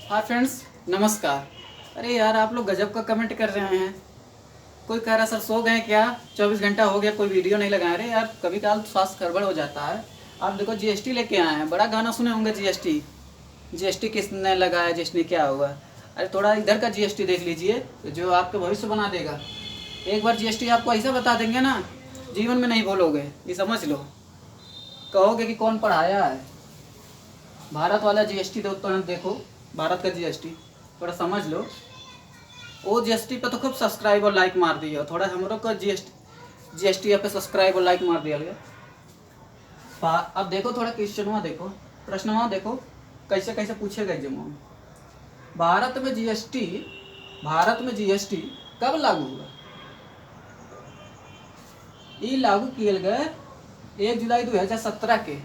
हाँ फ्रेंड्स, नमस्कार। अरे यार, आप लोग गजब का कमेंट कर रहे हैं। कोई कह रहा सर सो गए क्या, 24 घंटा हो गया कोई वीडियो नहीं लगाए। अरे यार, कभी कभार स्वास्थ्य गड़बड़ हो जाता है। आप देखो जीएसटी लेके आए हैं, बड़ा गाना सुने होंगे जीएसटी। जीएसटी किसने लगाया, जीएसटी क्या हुआ। अरे थोड़ा इधर का जीएसटी देख लीजिए, जो आपका भविष्य बना देगा। एक बार जीएसटी आपको ऐसा बता देंगे ना, जीवन में नहीं भूलोगे, ये समझ लो। कहोगे कि कौन पढ़ाया है। भारत वाला जीएसटी तो देखो, भारत का जीएसटी थोड़ा समझ लो। वो जीएसटी पे तो खूब सब्सक्राइब और लाइक मार दिया, थोड़ा हम लोग का जीएसटी पे सब्सक्राइब और लाइक मार दिया गया। अब देखो थोड़ा क्वेश्चनवा देखो, प्रश्नवा देखो कैसे कैसे पूछेगा एग्जाम। भारत में जीएसटी कब लागू हुआ। ये लागू किए गए 1 जुलाई 2017 के।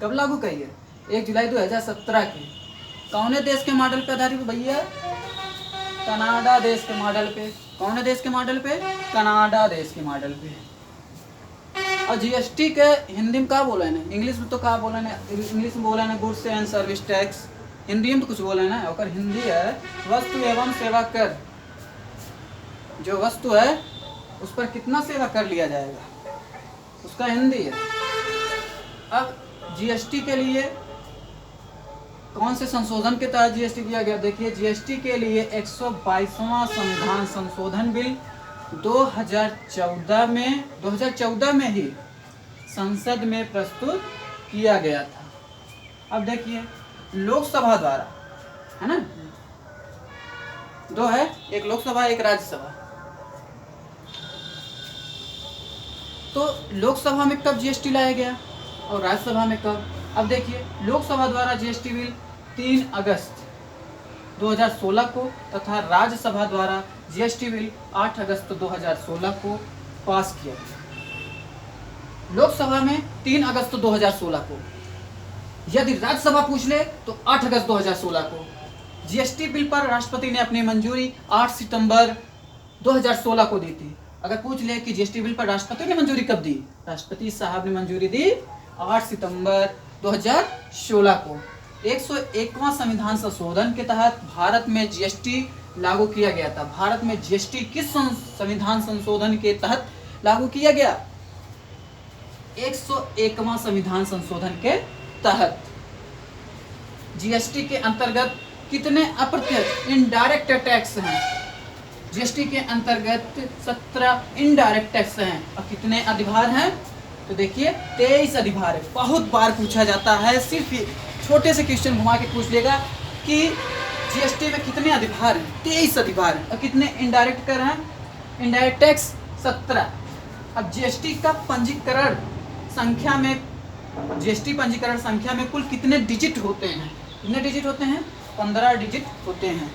कब लागू करिए, 1 जुलाई 2017 के। कौन देश के मॉडल पे आधारित भैया, कनाडा देश के मॉडल पे। कौन देश के मॉडल पे, कनाडा देश के मॉडल पे। और जीएसटी के हिंदी में क्या बोला है, इंग्लिश में तो क्या बोला है, इंग्लिश में बोला है goods and service tax. Hindi में तो कुछ बोला है ना, और हिंदी है वस्तु एवं सेवा कर। जो वस्तु है उस पर कितना सेवा कर लिया जाएगा, उसका हिंदी है। अब जीएसटी के लिए कौन से संशोधन के तहत जीएसटी दिया गया, देखिए जीएसटी के लिए 122वां संविधान संशोधन बिल 2014 में ही संसद में प्रस्तुत किया गया था। अब देखिए लोकसभा द्वारा, है ना, दो है, एक लोकसभा एक राज्यसभा। तो लोकसभा में कब जीएसटी लाया गया और राज्यसभा में कब। अब देखिए लोकसभा द्वारा जीएसटी बिल 3 अगस्त 2016 को तथा राज्यसभा द्वारा जीएसटी बिल 8 अगस्त 2016 को पास किया गया। लोकसभा में 3 अगस्त 2016 को, यदि राज्यसभा पूछ ले तो 8 अगस्त 2016 को। जीएसटी बिल पर राष्ट्रपति ने अपनी मंजूरी 8 सितंबर 2016 को दी थी। अगर पूछ ले कि जीएसटी बिल पर राष्ट्रपति ने मंजूरी कब दी, राष्ट्रपति साहब ने मंजूरी दी 8 सितंबर 2016 को। 101वां संविधान संशोधन के तहत भारत में जीएसटी लागू किया गया था। भारत में जीएसटी किस संविधान संशोधन के तहत लागू किया गया, 101वां संविधान संशोधन के तहत। जीएसटी के अंतर्गत कितने अप्रत्यक्ष इनडायरेक्ट टैक्स हैं, जीएसटी के अंतर्गत 17 इनडायरेक्ट टैक्स हैं। और कितने अधिभार हैं, तो देखिए 23 अधिभार है। बहुत बार पूछा जाता है, सिर्फ छोटे से क्वेश्चन घुमा के पूछ लेगा कि जीएसटी में कितने अधिभार हैं, 23 अधिभार हैं। और कितने इनडायरेक्ट कर हैं, इनडायरेक्ट टैक्स 17। अब जीएसटी का पंजीकरण संख्या में, जीएसटी पंजीकरण संख्या में कुल कितने डिजिट होते हैं, कितने डिजिट होते हैं, 15 डिजिट होते हैं।